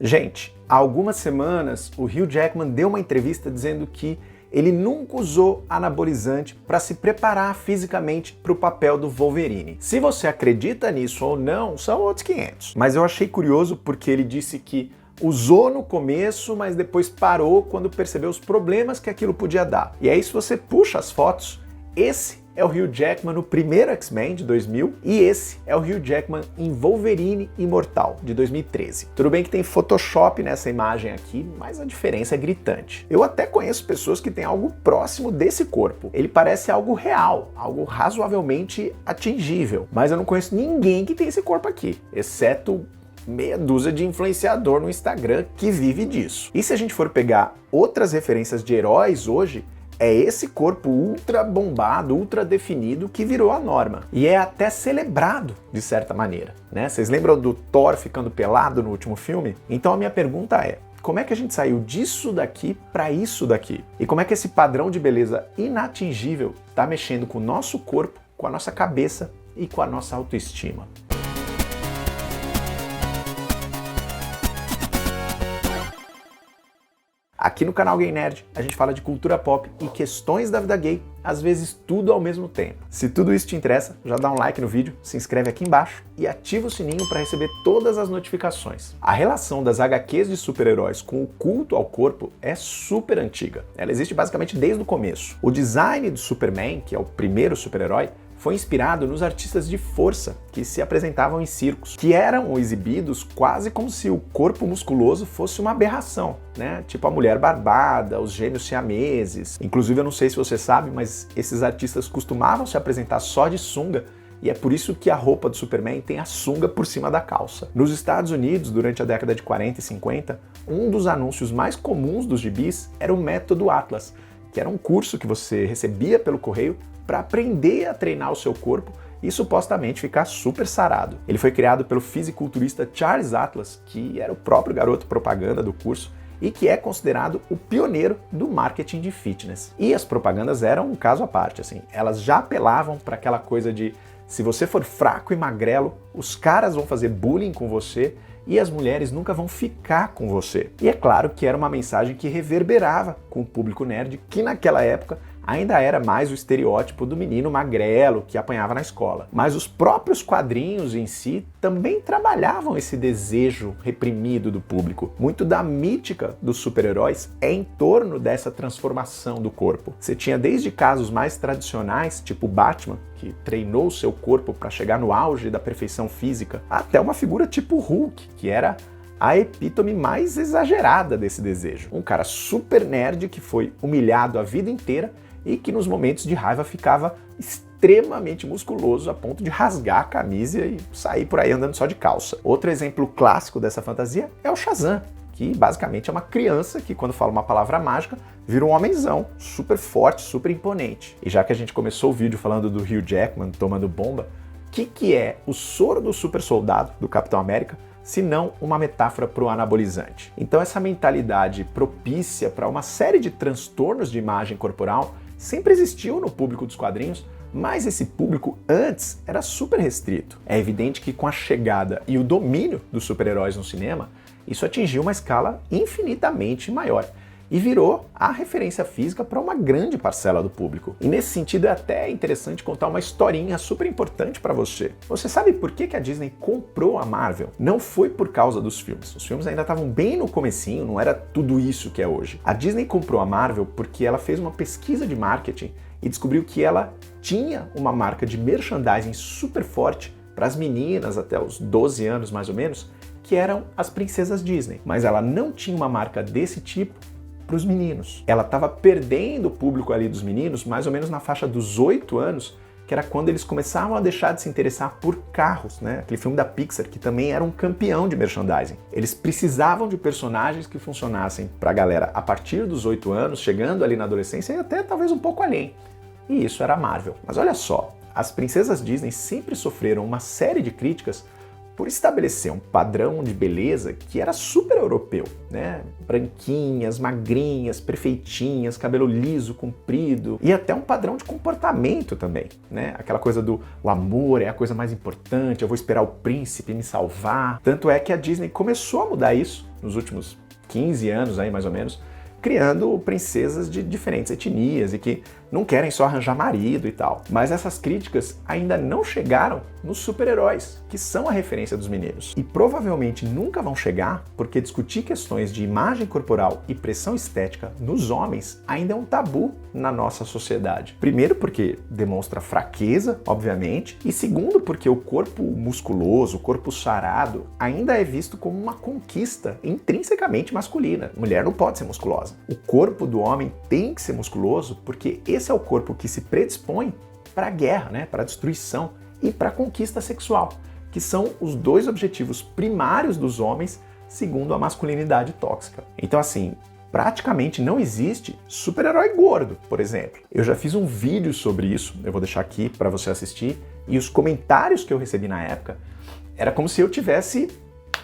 Gente, há algumas semanas o Hugh Jackman deu uma entrevista dizendo que ele nunca usou anabolizante para se preparar fisicamente para o papel do Wolverine. Se você acredita nisso ou não, são outros 500. Mas eu achei curioso porque ele disse que usou no começo, mas depois parou quando percebeu os problemas que aquilo podia dar. E aí, se você puxa as fotos, esse é o Hugh Jackman no primeiro X-Men de 2000 e esse é o Hugh Jackman em Wolverine Imortal de 2013. Tudo bem que tem Photoshop nessa imagem aqui, mas a diferença é gritante. Eu até conheço pessoas que têm algo próximo desse corpo. Ele parece algo real, algo razoavelmente atingível, mas eu não conheço ninguém que tem esse corpo aqui, exceto meia dúzia de influenciador no Instagram que vive disso. E se a gente for pegar outras referências de heróis hoje, é esse corpo ultra bombado, ultra definido que virou a norma. E é até celebrado, de certa maneira, né? Vocês lembram do Thor ficando pelado no último filme? Então a minha pergunta é, como é que a gente saiu disso daqui para isso daqui? E como é que esse padrão de beleza inatingível está mexendo com o nosso corpo, com a nossa cabeça e com a nossa autoestima? Aqui no canal Gay Nerd, a gente fala de cultura pop e questões da vida gay, às vezes tudo ao mesmo tempo. Se tudo isso te interessa, já dá um like no vídeo, se inscreve aqui embaixo e ativa o sininho para receber todas as notificações. A relação das HQs de super-heróis com o culto ao corpo é super antiga. Ela existe basicamente desde o começo. O design do Superman, que é o primeiro super-herói, foi inspirado nos artistas de força que se apresentavam em circos, que eram exibidos quase como se o corpo musculoso fosse uma aberração, né? Tipo a mulher barbada, os gêmeos siameses. Inclusive, eu não sei se você sabe, mas esses artistas costumavam se apresentar só de sunga, e é por isso que a roupa do Superman tem a sunga por cima da calça. Nos Estados Unidos, durante a década de 40 e 50, um dos anúncios mais comuns dos gibis era o Método Atlas, que era um curso que você recebia pelo correio para aprender a treinar o seu corpo e supostamente ficar super sarado. Ele foi criado pelo fisiculturista Charles Atlas, que era o próprio garoto propaganda do curso e que é considerado o pioneiro do marketing de fitness. E as propagandas eram um caso à parte, assim. Elas já apelavam para aquela coisa de se você for fraco e magrelo, os caras vão fazer bullying com você e as mulheres nunca vão ficar com você. E é claro que era uma mensagem que reverberava com o público nerd, que naquela época ainda era mais o estereótipo do menino magrelo que apanhava na escola. Mas os próprios quadrinhos em si também trabalhavam esse desejo reprimido do público. Muito da mítica dos super-heróis é em torno dessa transformação do corpo. Você tinha desde casos mais tradicionais, tipo Batman, que treinou o seu corpo para chegar no auge da perfeição física, até uma figura tipo Hulk, que era a epítome mais exagerada desse desejo. Um cara super nerd que foi humilhado a vida inteira e que nos momentos de raiva ficava extremamente musculoso a ponto de rasgar a camisa e sair por aí andando só de calça. Outro exemplo clássico dessa fantasia é o Shazam, que basicamente é uma criança que quando fala uma palavra mágica vira um homenzão, super forte, super imponente. E já que a gente começou o vídeo falando do Hugh Jackman tomando bomba, o que é o soro do super soldado do Capitão América, se não uma metáfora para o anabolizante? Então essa mentalidade propícia para uma série de transtornos de imagem corporal sempre existiu no público dos quadrinhos, mas esse público antes era super restrito. É evidente que com a chegada e o domínio dos super-heróis no cinema, isso atingiu uma escala infinitamente maior e virou a referência física para uma grande parcela do público. E nesse sentido é até interessante contar uma historinha super importante para você. Você sabe por que a Disney comprou a Marvel? Não foi por causa dos filmes. Os filmes ainda estavam bem no comecinho, não era tudo isso que é hoje. A Disney comprou a Marvel porque ela fez uma pesquisa de marketing e descobriu que ela tinha uma marca de merchandising super forte para as meninas até os 12 anos mais ou menos, que eram as princesas Disney. Mas ela não tinha uma marca desse tipo para os meninos. Ela estava perdendo o público ali dos meninos mais ou menos na faixa dos 8 anos, que era quando eles começavam a deixar de se interessar por carros, né? Aquele filme da Pixar, que também era um campeão de merchandising. Eles precisavam de personagens que funcionassem para a galera a partir dos 8 anos, chegando ali na adolescência e até talvez um pouco além. E isso era a Marvel. Mas olha só, as princesas Disney sempre sofreram uma série de críticas por estabelecer um padrão de beleza que era super europeu, né? Branquinhas, magrinhas, perfeitinhas, cabelo liso, comprido, e até um padrão de comportamento também, né? Aquela coisa do o amor é a coisa mais importante, eu vou esperar o príncipe me salvar. Tanto é que a Disney começou a mudar isso nos últimos 15 anos aí mais ou menos, criando princesas de diferentes etnias e que não querem só arranjar marido e tal. Mas essas críticas ainda não chegaram nos super-heróis, que são a referência dos meninos. E provavelmente nunca vão chegar porque discutir questões de imagem corporal e pressão estética nos homens ainda é um tabu na nossa sociedade. Primeiro porque demonstra fraqueza, obviamente, e segundo porque o corpo musculoso, o corpo sarado, ainda é visto como uma conquista intrinsecamente masculina. Mulher não pode ser musculosa. O corpo do homem tem que ser musculoso porque esse é o corpo que se predispõe para a guerra, né, para a destruição e para a conquista sexual, que são os dois objetivos primários dos homens segundo a masculinidade tóxica. Então assim, praticamente não existe super-herói gordo, por exemplo. Eu já fiz um vídeo sobre isso, eu vou deixar aqui para você assistir, e os comentários que eu recebi na época era como se eu tivesse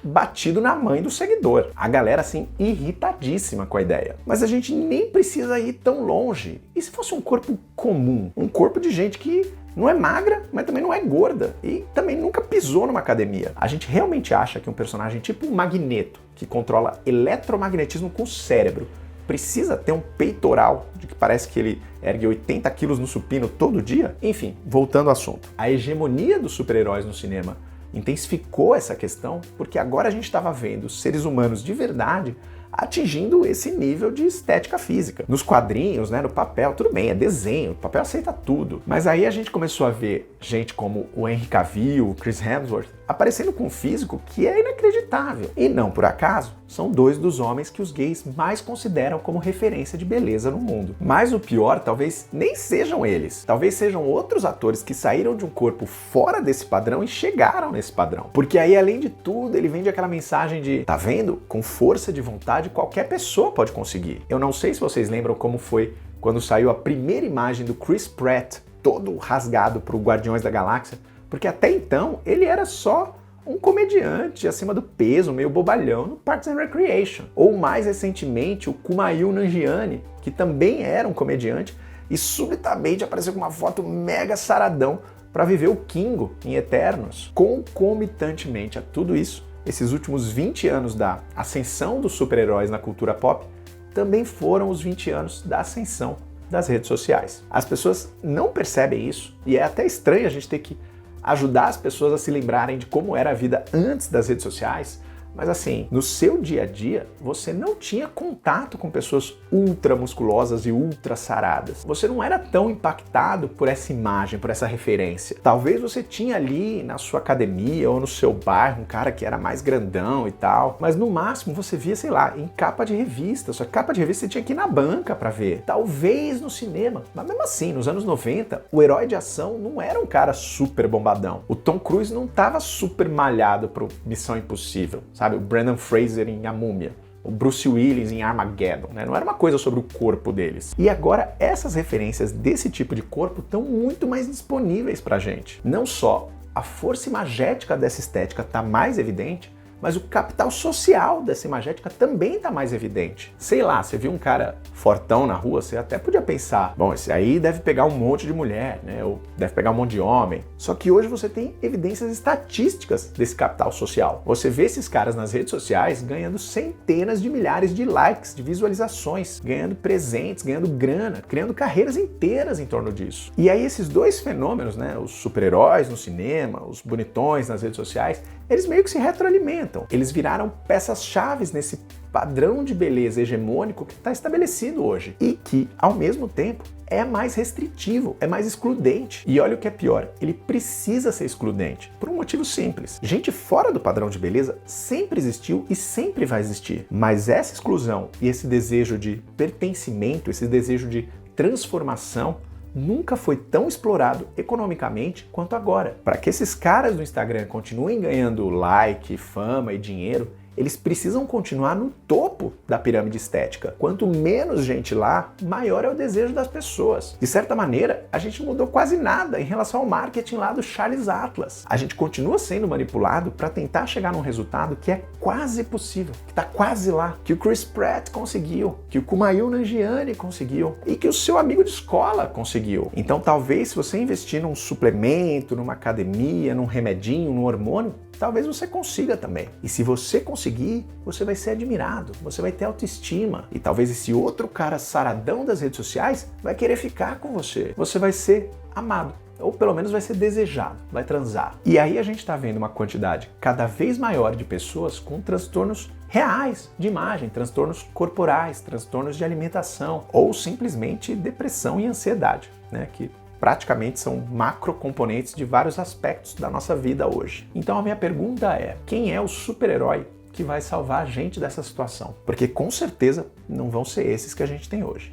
batido na mãe do seguidor. A galera, assim, irritadíssima com a ideia. Mas a gente nem precisa ir tão longe. E se fosse um corpo comum? Um corpo de gente que não é magra, mas também não é gorda. E também nunca pisou numa academia. A gente realmente acha que um personagem tipo um Magneto, que controla eletromagnetismo com o cérebro, precisa ter um peitoral de que parece que ele ergue 80 quilos no supino todo dia? Enfim, voltando ao assunto. A hegemonia dos super-heróis no cinema intensificou essa questão porque agora a gente estava vendo seres humanos de verdade atingindo esse nível de estética física. Nos quadrinhos, né, no papel, tudo bem, é desenho, o papel aceita tudo. Mas aí a gente começou a ver gente como o Henry Cavill, o Chris Hemsworth, aparecendo com um físico que é inacreditável. E não por acaso, são dois dos homens que os gays mais consideram como referência de beleza no mundo. Mas o pior talvez nem sejam eles. Talvez sejam outros atores que saíram de um corpo fora desse padrão e chegaram nesse padrão. Porque aí, além de tudo, ele vende aquela mensagem de, tá vendo? Com força de vontade, qualquer pessoa pode conseguir. Eu não sei se vocês lembram como foi quando saiu a primeira imagem do Chris Pratt, todo rasgado pro Guardiões da Galáxia, porque até então ele era só um comediante acima do peso, meio bobalhão no Parks and Recreation. Ou mais recentemente o Kumail Nanjiani, que também era um comediante e subitamente apareceu com uma foto mega saradão para viver o Kingo em Eternos. Concomitantemente a tudo isso, esses últimos 20 anos da ascensão dos super-heróis na cultura pop também foram os 20 anos da ascensão das redes sociais. As pessoas não percebem isso e é até estranho a gente ter que ajudar as pessoas a se lembrarem de como era a vida antes das redes sociais, mas assim, no seu dia a dia, você não tinha contato com pessoas ultra musculosas e ultra saradas. Você não era tão impactado por essa imagem, por essa referência. Talvez você tinha ali na sua academia ou no seu bairro um cara que era mais grandão e tal, mas no máximo você via, sei lá, em capa de revista. Sua capa de revista você tinha que ir na banca pra ver. Talvez no cinema, mas mesmo assim, nos anos 90, o herói de ação não era um cara super bombadão. O Tom Cruise não tava super malhado pro Missão Impossível, sabe? O Brendan Fraser em A Múmia, o Bruce Willis em Armageddon, né? Não era uma coisa sobre o corpo deles. E agora essas referências desse tipo de corpo estão muito mais disponíveis pra gente. Não só a força imagética dessa estética está mais evidente, mas o capital social dessa imagética também está mais evidente. Sei lá, você viu um cara fortão na rua, você até podia pensar, bom, esse aí deve pegar um monte de mulher, né? Ou deve pegar um monte de homem. Só que hoje você tem evidências estatísticas desse capital social. Você vê esses caras nas redes sociais ganhando centenas de milhares de likes, de visualizações, ganhando presentes, ganhando grana, criando carreiras inteiras em torno disso. E aí esses dois fenômenos, né? Os super-heróis no cinema, os bonitões nas redes sociais, eles meio que se retroalimentam. Eles viraram peças-chave nesse padrão de beleza hegemônico que está estabelecido hoje e que, ao mesmo tempo, é mais restritivo, é mais excludente. E olha o que é pior, ele precisa ser excludente, por um motivo simples. Gente fora do padrão de beleza sempre existiu e sempre vai existir. Mas essa exclusão e esse desejo de pertencimento, esse desejo de transformação, nunca foi tão explorado economicamente quanto agora. Para que esses caras do Instagram continuem ganhando like, fama e dinheiro, eles precisam continuar no topo da pirâmide estética. Quanto menos gente lá, maior é o desejo das pessoas. De certa maneira, a gente mudou quase nada em relação ao marketing lá do Charles Atlas. A gente continua sendo manipulado para tentar chegar num resultado que é quase possível, que está quase lá, que o Chris Pratt conseguiu, que o Kumail Nanjiani conseguiu e que o seu amigo de escola conseguiu. Então talvez se você investir num suplemento, numa academia, num remedinho, num hormônio, talvez você consiga também. E se você conseguir, você vai ser admirado, você vai ter autoestima. E talvez esse outro cara saradão das redes sociais vai querer ficar com você. Você vai ser amado. Ou pelo menos vai ser desejado, vai transar. E aí a gente está vendo uma quantidade cada vez maior de pessoas com transtornos reais de imagem, transtornos corporais, transtornos de alimentação ou simplesmente depressão e ansiedade, né? Que praticamente são macrocomponentes de vários aspectos da nossa vida hoje. Então a minha pergunta é: quem é o super-herói que vai salvar a gente dessa situação? Porque com certeza não vão ser esses que a gente tem hoje.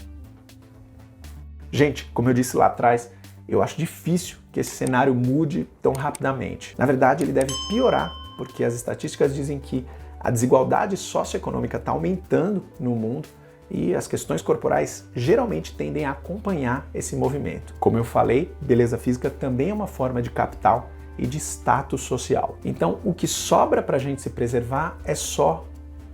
Gente, como eu disse lá atrás, eu acho difícil que esse cenário mude tão rapidamente. Na verdade, ele deve piorar, porque as estatísticas dizem que a desigualdade socioeconômica está aumentando no mundo e as questões corporais geralmente tendem a acompanhar esse movimento. Como eu falei, beleza física também é uma forma de capital e de status social. Então, o que sobra para a gente se preservar é só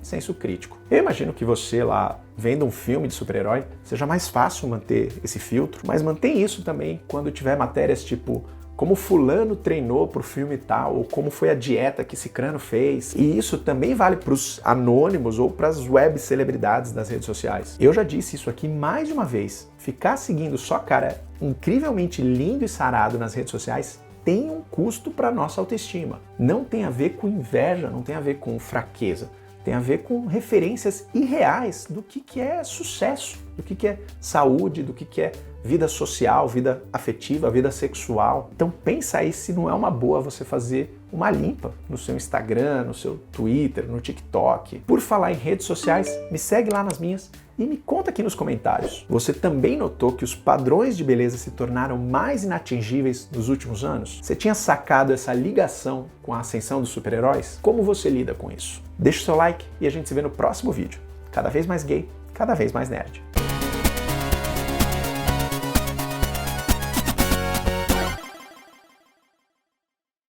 senso crítico. Eu imagino que você lá, vendo um filme de super-herói, seja mais fácil manter esse filtro, mas mantém isso também quando tiver matérias tipo como fulano treinou pro filme tal, ou como foi a dieta que Cicrano fez. E isso também vale para os anônimos ou para as web celebridades das redes sociais. Eu já disse isso aqui mais de uma vez. Ficar seguindo só cara incrivelmente lindo e sarado nas redes sociais tem um custo para nossa autoestima. Não tem a ver com inveja, não tem a ver com fraqueza. Tem a ver com referências irreais do que é sucesso, do que é saúde, do que é vida social, vida afetiva, vida sexual. Então pensa aí se não é uma boa você fazer uma limpa no seu Instagram, no seu Twitter, no TikTok. Por falar em redes sociais, me segue lá nas minhas e me conta aqui nos comentários. Você também notou que os padrões de beleza se tornaram mais inatingíveis nos últimos anos? Você tinha sacado essa ligação com a ascensão dos super-heróis? Como você lida com isso? Deixa o seu like e a gente se vê no próximo vídeo. Cada vez mais gay, cada vez mais nerd.